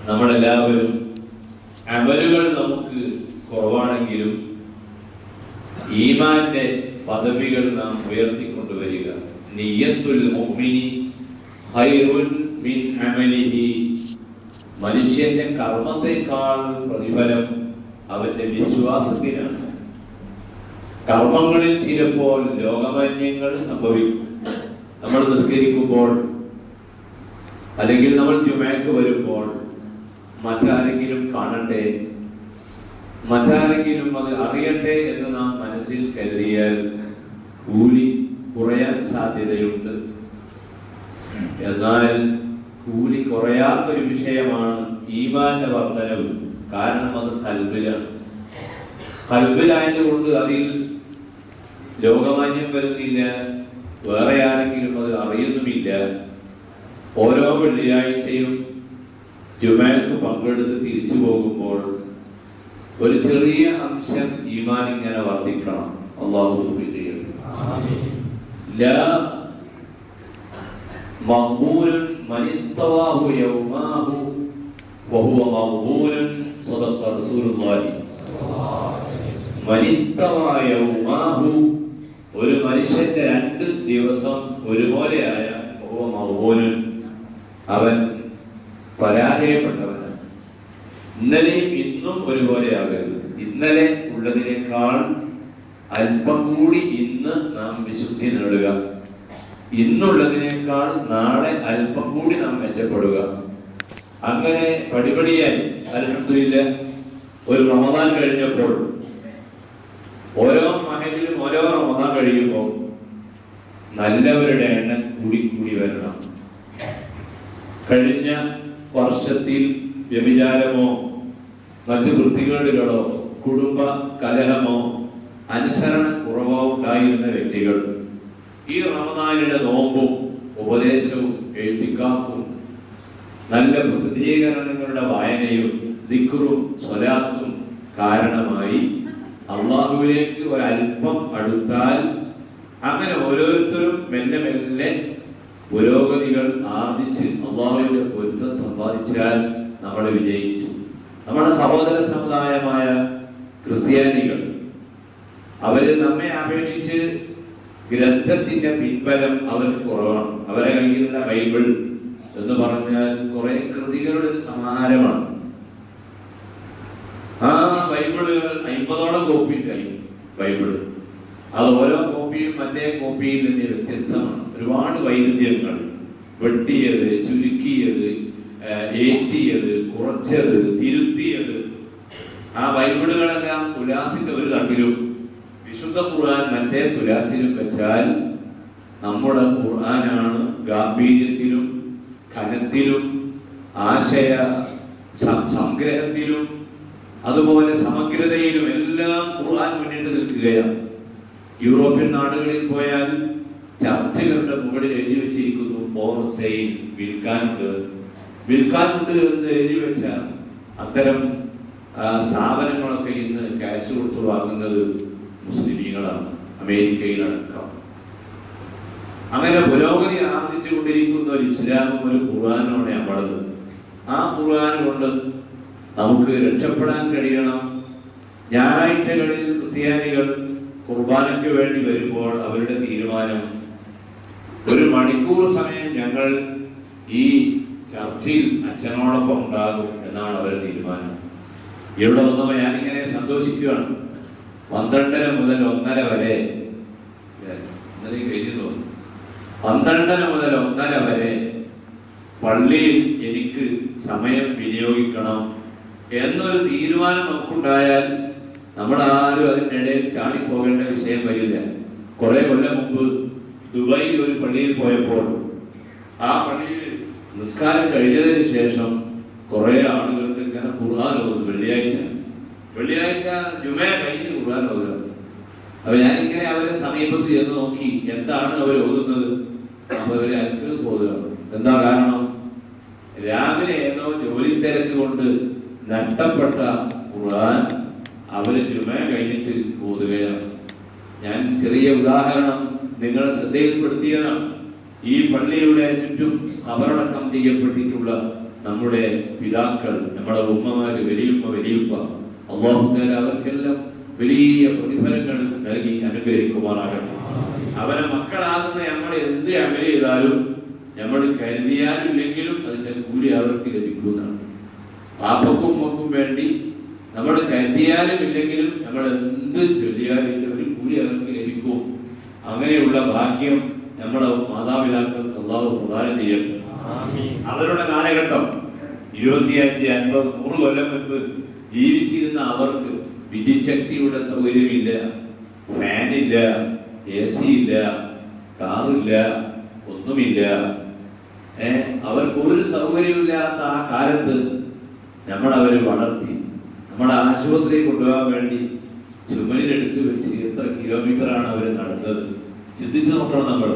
നമ്മളെല്ലാവരും അമലുകൾ നമുക്ക് കുറവാണെങ്കിലും ഈമാന്റെ പദവികൾ നാം ഉയർത്തിക്കൊണ്ടുവരിക. നിയ്യത്തുൽ മുഅ്മിനി ഖൈറുൻ മിൻ അമലിഹി. മനുഷ്യന്റെ കർമ്മത്തെക്കാൾ പ്രതിഫലം അവന്റെ വിശ്വാസത്തിനാണ്. കർമ്മങ്ങളിൽ ചിലപ്പോൾ ലോകമാന്യങ്ങൾ സംഭവിക്കും. നമ്മൾ നിസ്കരിക്കുമ്പോൾ അല്ലെങ്കിൽ നമ്മൾ ജുമഅക്ക് വരുമ്പോൾ മറ്റാരെങ്കിലും കാണട്ടെ, മറ്റാരെങ്കിലും അത് അറിയട്ടെ എന്ന് നാം മനസ്സിൽ കരുതിയാൽ കൂലി കുറയാൻ സാധ്യതയുണ്ട്. എന്നാൽ കൂലി കുറയാത്തൊരു വിഷയമാണ് ഈമാന്റെ വർധനവ്. കാരണം അത് ഖൽബിലാണ്. ഖൽബിലായതുകൊണ്ട് അതിൽ ലോകമാന്യം വരുന്നില്ല, വേറെ ആരെങ്കിലും അത് അറിയുന്നുമില്ല. ഓരോ വെള്ളിയാഴ്ചയും ജുമഅക്ക് പങ്കെടുത്ത് തിരിച്ചു പോകുമ്പോൾ ഒരു ചെറിയ അംശം ഈമാൻ ഇങ്ങനെ വർദ്ധിക്കണം. അല്ലാഹു തൗഫീഖ് ചെയ്യട്ടെ. ലാ മഖ്ബൂലുൻ മൻ ഇസ്തവാഹു യൗമാഹു വഹുവ മഖ്ബൂലുൻ സദഖ റസൂലുള്ളാഹി മൻ ഇസ്തവാ യൗമാഹു. ഒരു മനുഷ്യന്റെ 2 ദിവസം ഒരുപോലെയായ വഹുവ മഖ്ബൂലുൻ, അവൻ പരാജയപ്പെട്ടവനാണ്. ഇന്നലെയും ഇന്നും ഒരുപോലെയാകരുത്. ഇന്നലെ ഉള്ളതിനേക്കാൾ അല്പം കൂടി ഇന്ന് നാം വിശുദ്ധി നേടുക. ഇന്നുള്ളതിനേക്കാൾ നാളെ അല്പം കൂടി നാം മെച്ചപ്പെടുക. അങ്ങനെ പടിപടിയായി അൽഹംദുലില്ലാഹ് ഒരു റമദാൻ കഴിഞ്ഞപ്പോൾ ഓരോ മഹലിലും ഓരോ റമദാൻ കഴിയുമ്പോൾ നല്ലവരുടെ എണ്ണം കൂടി വരണം. കഴിഞ്ഞ വർഷത്തിൽ വ്യഭിചാരമോ മറ്റു വൃത്തികേടുകളോ കുടുംബ കലഹമോ അനുസരണ കുറവോ ഉണ്ടായിരുന്ന വ്യക്തികൾ ഈ റമദാനിന്റെ നോമ്പും ഉപദേശവും എഴുത്തിക്കാക്കും നല്ല പ്രസിദ്ധീകരണങ്ങളുടെ വായനയും ദിക്റും സ്വലാത്തും കാരണമായി അള്ളാഹുവിലേക്ക് ഒരല്പം അടുത്താൽ അങ്ങനെ ഓരോരുത്തരും മെല്ലെ മെല്ലെ പുരോഗതികൾ ആർജിച്ച് അള്ളാഹുവിന്റെ പൊരുത്തം സമ്പാദിച്ചാൽ നമ്മൾ വിജയിച്ചു. നമ്മുടെ സഹോദര സമുദായമായ ക്രിസ്ത്യാനികൾ അവര് നമ്മെ അപേക്ഷിച്ച് ഗ്രന്ഥത്തിന്റെ പിൻബലം അവർക്ക് കുറവാണ്. അവരെ കയ്യിലുള്ള ബൈബിൾ എന്ന് പറഞ്ഞാൽ കുറെ കൃതികളുടെ ഒരു സമാഹാരമാണ്. ആ ബൈബിളുകൾ 50ഓളം കോപ്പി ഉണ്ടായി. ബൈബിള് അത് ഓരോ കോപ്പിയും മറ്റേ കോപ്പിയിൽ നിന്ന് വ്യത്യസ്തമാണ്. ഒരുപാട് വൈരുദ്ധ്യങ്ങൾ, വെട്ടിയത്, ചുരുക്കിയത്, ഏറ്റിയത്, കുറച്ചത്, തിരുത്തിയത്. ആ ബൈബിളുകളെല്ലാം തുലാസിന്റെ ഒരു തട്ടിലും വിശുദ്ധ ഖുർആൻ മറ്റേ തുലാസിലും വെച്ചാൽ നമ്മുടെ ഖുർആനാണ് ഗാംഭീര്യത്തിലും ഘനത്തിലും ആശയ സംഗ്രഹത്തിലും അതുപോലെ സമഗ്രതയിലും എല്ലാം ഖുർആൻ മുന്നിട്ട് നിൽക്കുകയാണ്. യൂറോപ്യൻ നാടുകളിൽ പോയാൽ ചർച്ചുകളുടെ മുകളിൽ എഴുതി വെച്ചിരിക്കുന്നു ഫോർ സെയിൽ, വിൽക്കാനുണ്ട് എന്ന് എഴുതി വെച്ച അത്തരം സ്ഥാപനങ്ങളൊക്കെ ഇന്ന് ക്യാഷ് കൊടുത്ത് വാങ്ങുന്നത് മുസ്ലിമീങ്ങളാണ്, അമേരിക്കയിലടക്കം. അങ്ങനെ പുരോഗതി ആർജിച്ചു കൊണ്ടിരിക്കുന്ന ഒരു ഇസ്ലാമും ഒരു ഖുർആനുമാണ് നമ്മളത്. ആ ഖുർആൻ കൊണ്ട് നമുക്ക് രക്ഷപ്പെടാൻ കഴിയണം. ഞായറാഴ്ചകളിൽ ക്രിസ്ത്യാനികൾ കുർബാനയ്ക്ക് വേണ്ടി വരുമ്പോൾ അവരുടെ തീരുമാനം 1 മണിക്കൂർ സമയം ഞങ്ങൾ ഈ ചർച്ചിൽ അച്ഛനോടൊപ്പം ഉണ്ടാകും എന്നാണ് അവരുടെ തീരുമാനം. ഇവിടെ വന്നപ്പോൾ ഞാനിങ്ങനെ സന്തോഷിക്കുകയാണ്. 12:30 മുതൽ 1:30 വരെ, 12:30 മുതൽ 1:30 വരെ പള്ളിയിൽ എനിക്ക് സമയം വിനിയോഗിക്കണം എന്നൊരു തീരുമാനം നമുക്കുണ്ടായാൽ നമ്മളാരും അതിനിടയിൽ ചാടിപ്പോകേണ്ട വിഷയം വരില്ല. കുറെ കൊല്ലം മുമ്പ് ദുബായിൽ ഒരു പള്ളിയിൽ പോയപ്പോൾ ആ പള്ളിയിൽ നിസ്കാരം കഴിഞ്ഞതിന് ശേഷം കുറെ ആളുകൾക്ക് ഇങ്ങനെ ഖുർആൻ ഓതും. വെള്ളിയാഴ്ച ജുമഅ കഴിഞ്ഞ് ഖുർആൻ ഓതുക. അപ്പൊ ഞാനിങ്ങനെ അവരെ സമീപത്ത് ചെന്ന് നോക്കി എന്താണ് അവർ ഓതുന്നത്. അപ്പൊ അവര് അൽക്ക് ഓതുക. എന്താ കാരണം? രാവിലെ ഏതോ ജോലി തിരക്ക് കൊണ്ട് നഷ്ടപ്പെട്ട ഖുർആൻ അവര് ജുമഅ കഴിഞ്ഞിട്ട് ഓതുകയാണ്. ഞാൻ ചെറിയ ഉദാഹരണം നിങ്ങളെ ശ്രദ്ധയിൽപ്പെടുത്തിയതാണ്. ഈ പള്ളിയുടെ ചുറ്റും കബറടക്കം ചെയ്യപ്പെട്ടിട്ടുള്ള നമ്മുടെ പിതാക്കൾ, നമ്മുടെ ഉമ്മമാര്, വലിയുമ്മ, വലിയുപ്പ, അല്ലാഹു തആല അവർക്കെല്ലാം വലിയ പ്രതിഫലങ്ങൾ നൽകി അനുഗ്രഹിക്കുമാറാകട്ടെ. അവരെ മക്കളാകുന്ന നമ്മൾ എന്ത് അമൽ ചെയ്താലും നമ്മൾ കരുതിയാലും ഇല്ലെങ്കിലും അതിന്റെ കൂലി അവർക്ക് ലഭിക്കുന്നതാണ്. പാപ്പക്കും ഉമ്മക്കും വേണ്ടി നമ്മൾ കരുതിയാലും ഇല്ലെങ്കിലും നമ്മൾ എന്ത് ചൊല്ലിയാലും ഒരു കൂലി അവർക്ക് ലഭിക്കും. അങ്ങനെയുള്ള ഭാഗ്യം നമ്മുടെ മാതാപിതാക്കൾക്ക് അല്ലാഹു പ്രദാനം ചെയ്യട്ടെ. അവരുടെ കാലഘട്ടം 25, 50, 100 കൊല്ലം മുൻപ് ജീവിച്ചിരുന്ന അവർക്ക് വിദ്യുച്ഛക്തിയുടെ സൗകര്യമില്ല, ഫാനില്ല, AC ഇല്ല, കാറില്ല, ഒന്നുമില്ല. അവർക്ക് ഒരു സൗകര്യമില്ലാത്ത ആ കാലത്ത് നമ്മളവരെ വളർത്തി നമ്മളെ ആശുപത്രിയിൽ കൊണ്ടുപോകാൻ വേണ്ടി ചുമലിലെടുത്ത് വെച്ച് എത്ര കിലോമീറ്ററാണ് അവർ നടന്നത്. ചിന്തിച്ചു നോക്കണം. നമ്മൾ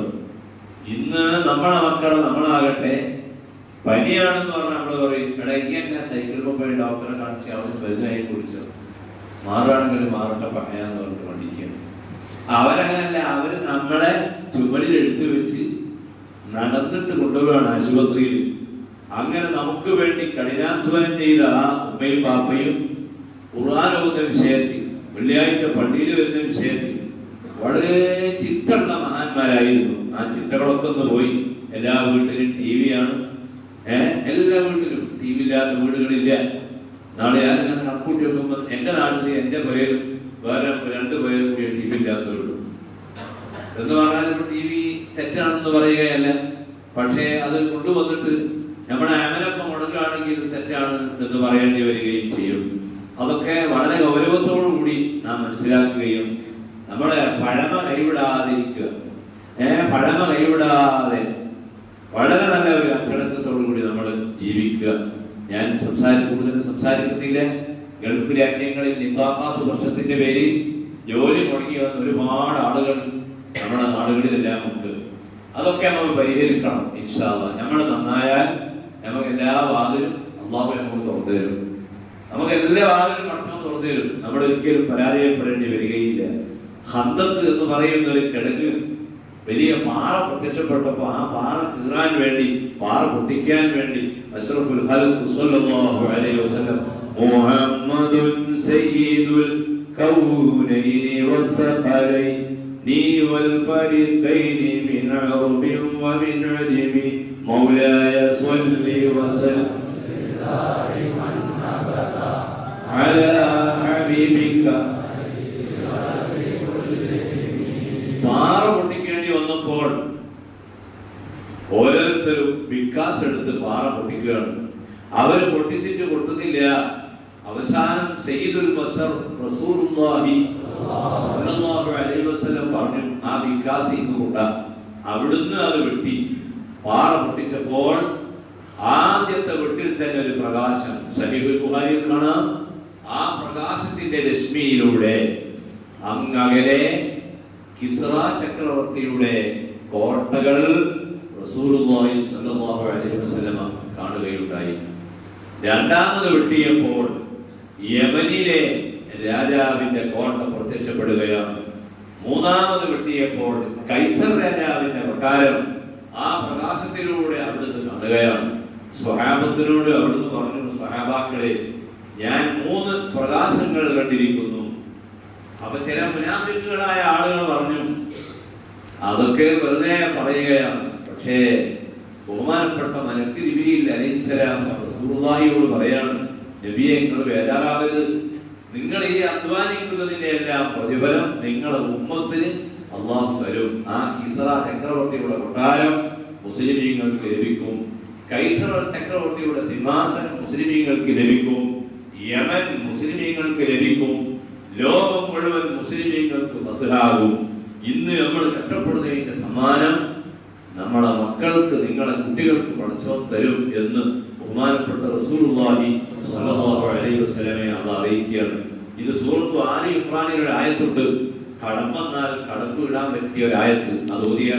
ഇന്ന് നമ്മളെ മക്കൾ നമ്മളാകട്ടെ പനിയാണെന്ന് പറഞ്ഞാൽ നമ്മൾ പറയും, എടാ ഇങ്ങനെ സൈക്കിൾ പോയി ഡോക്ടറെ കാണിച്ച് അവന് മരുന്നായി കുറിച്ച് മാറുകയാണെങ്കിൽ മാറട്ടെ പറയാന്ന് പറഞ്ഞിട്ട് പഠിക്കുന്നു. അവരങ്ങനല്ല, അവര് നമ്മളെ ചുമലിൽ എടുത്തു വെച്ച് നടന്നിട്ട് കൊണ്ടുപോവുകയാണ് ആശുപത്രിയിൽ. അങ്ങനെ നമുക്ക് വേണ്ടി കഠിനാധ്വാനം ചെയ്ത ആ ഉമ്മയും പാപ്പയും ഖുർആൻ ഓതുന്ന വിഷയത്തിൽ, വെള്ളിയാഴ്ച പള്ളിയിൽ വരുന്ന വിഷയത്തിൽ വളരെ ചിട്ടയുള്ള മഹാന്മാരായിരുന്നു. ആ ചിട്ടകളൊക്കെ ഒന്ന് പോയി. എല്ലാ വീട്ടിലും TV ആണ്. എല്ലാ വീട്ടിലും TV ഇല്ലാത്ത വീടുകളില്ല. നാളെ ആരും കണക്കൂട്ടി നോക്കുമ്പോൾ എന്റെ നാട്ടിൽ എന്റെ പേരും വേറെ 2 പേരും കൂടി TV ഇല്ലാത്തവരുള്ളൂ എന്ന് പറഞ്ഞാൽ TV തെറ്റാണെന്ന് പറയുകയല്ല. പക്ഷേ അത് കൊണ്ടുവന്നിട്ട് നമ്മുടെ അമലൊക്കെ മുടങ്ങുകയാണെങ്കിൽ തെറ്റാണ് എന്ന് പറയേണ്ടി വരികയും ചെയ്യും. അതൊക്കെ വളരെ ഗൗരവത്തോടു കൂടി നാം മനസ്സിലാക്കുകയും നമ്മളെ പഴമ കൈവിടാതിരിക്കുക, പഴമ കൈവിടാതെ വളരെ നല്ല ഒരു അച്ചടക്കത്തോടു കൂടി നമ്മൾ ജീവിക്കുക. ഞാൻ കൂടുതൽ സംസാരിക്കുന്നില്ല. ഗൾഫ് രാജ്യങ്ങളിൽ നിക്കാഹാത്ത് പ്രശ്നത്തിന്റെ പേരിൽ ജോലി മുടങ്ങി വന്ന ഒരുപാട് ആളുകൾ നമ്മുടെ നാടുകളിലെല്ലാം ഉണ്ട്. അതൊക്കെ നമുക്ക് പരിഹരിക്കണം ഇൻഷാ അല്ലാഹ്. നമ്മൾ നന്നായാൽ നമുക്ക് എല്ലാ വാതിലും അല്ലാഹു നമുക്ക് തുറന്നു തരും. നമുക്ക് എല്ലാ വാതിലും പടച്ചവൻ തുറന്നു തരും. നമ്മൾ ഒരിക്കലും പരാജയപ്പെടേണ്ടി വരികയില്ല. ഖന്ദഖ് എന്ന് പറയുന്ന ഒരു കിടങ്ങ്, വലിയ പാറ പ്രത്യക്ഷപ്പെട്ടപ്പോൾ ആ പാറ കീറാൻ വേണ്ടി, പാറ പൊട്ടിക്കാൻ വേണ്ടി അഷ്റഫുൽ ഖൽഖ് സ്വല്ലല്ലാഹു അലൈഹി വസല്ലം മുഹമ്മദുൻ സയ്യിദുൽ കൗനൈനി വസ്സഖലൈനി വൽ ഫരീഖൈനി മിൻ അറബിൻ വമിൻ അജമി മൗലായ സ്വല്ലി വസല്ലം അലാ ഹബീബിക. പാറ പൊട്ടിക്കേണ്ടി വന്നപ്പോൾ ഓരോരുത്തരും വിക്കാസ് എടുത്ത് പാറ പൊട്ടിക്കുകയാണ്. അവര് പൊട്ടിച്ചിട്ട് പൊട്ടുന്നില്ല. അവസാനം സയ്യിദുൽ ബശർ റസൂലുള്ളാഹി സ്വല്ലല്ലാഹു അലൈഹി വസല്ലം പറഞ്ഞു, ആ വിക്കാസ് ഇന്ന് കൊണ്ടാ. അവിടുന്ന് അത് വെട്ടി പാറ പൊട്ടിച്ചപ്പോൾ ആദ്യത്തെ വെട്ടിൽ തന്നെ ഒരു പ്രകാശം സഹീഹുൽ ബുഖാരിയിൽ കാണാം. ആ പ്രകാശത്തിന്റെ രശ്മിയിലൂടെ അങ്ങകലെ കിസ്റ ചക്രവർത്തിയുടെ കോട്ടകൾ റസൂലുള്ളാഹി സ്വല്ലല്ലാഹു അലൈഹി വസല്ലം കാണുകയുണ്ടായി. രണ്ടാമത് വെട്ടിയപ്പോൾ യമനിലെ രാജാവിന്റെ കോട്ട പ്രത്യക്ഷപ്പെടുകയാണ്. മൂന്നാമത് വെട്ടിയപ്പോൾ കൈസർ രാജാവിന്റെ കൊട്ടാരം ആ പ്രകാശത്തിലൂടെ അവിടുന്ന് കാണുകയാണ്. സ്വഹാബത്തിനോട് അവിടുന്ന് പറഞ്ഞു, സ്വഹാബാക്കളെ, ഞാൻ 3 പ്രകാശങ്ങൾ കണ്ടിരിക്കുന്നു. അപ്പൊ ചില മുനാഫിക്കുകളായ ആളുകൾ പറഞ്ഞു, അതൊക്കെ വെറുതെ പറയുകയാണ്. പക്ഷേ ബഹുമാനപ്പെട്ട മലക്ക് ജിബ്രീൽ അലൈഹിസ്സലാം റസൂലുള്ളാഹിയോട് പറയാണ്, നബിയെ, നിങ്ങൾ ബേജാറാവരുത്. നിങ്ങൾ ഈ അധ്വാനിക്കുന്നതിന്റെ എല്ലാം പ്രതിഫലം നിങ്ങളുടെ ഉമ്മത്തിന് അല്ലാഹു തരും. ആ കിസ്റ ചക്രവർത്തിയുടെ കൊട്ടാരം മുസ്ലിമീങ്ങൾക്ക് ലഭിക്കും. കൈസർ ചക്രവർത്തിയുടെ സിംഹാസനം മുസ്ലിമീങ്ങൾക്ക് ലഭിക്കും. യമൻ മുസ്ലിമീങ്ങൾക്ക് ലഭിക്കും. ലോകം മുഴുവൻ മുസ്ലിമീങ്ങൾക്ക് ഫത്ഹാകും. ഇന്ന് നമ്മൾ കഷ്ടപ്പെടുന്നതിന്റെ സമ്മാനം നമ്മുടെ മക്കൾക്ക്, നിങ്ങളുടെ കുട്ടികൾക്ക് പടച്ചോൻ തരും എന്ന് ബഹുമാനപ്പെട്ട റസൂലുള്ളാഹി സ്വല്ലല്ലാഹു അലൈഹി വസല്ലമയെ അല്ലാഹു അറിയിക്കുകയാണ്. ഇത് സൂറത്ത് ആലി ഇമ്രാനിൽ ഒരു ആയത്തുണ്ട്. കടം വന്നാൽ കടമ്പ് ഇടാൻ പറ്റിയ ഒരു ആയത്ത്. അത് ഓതിയ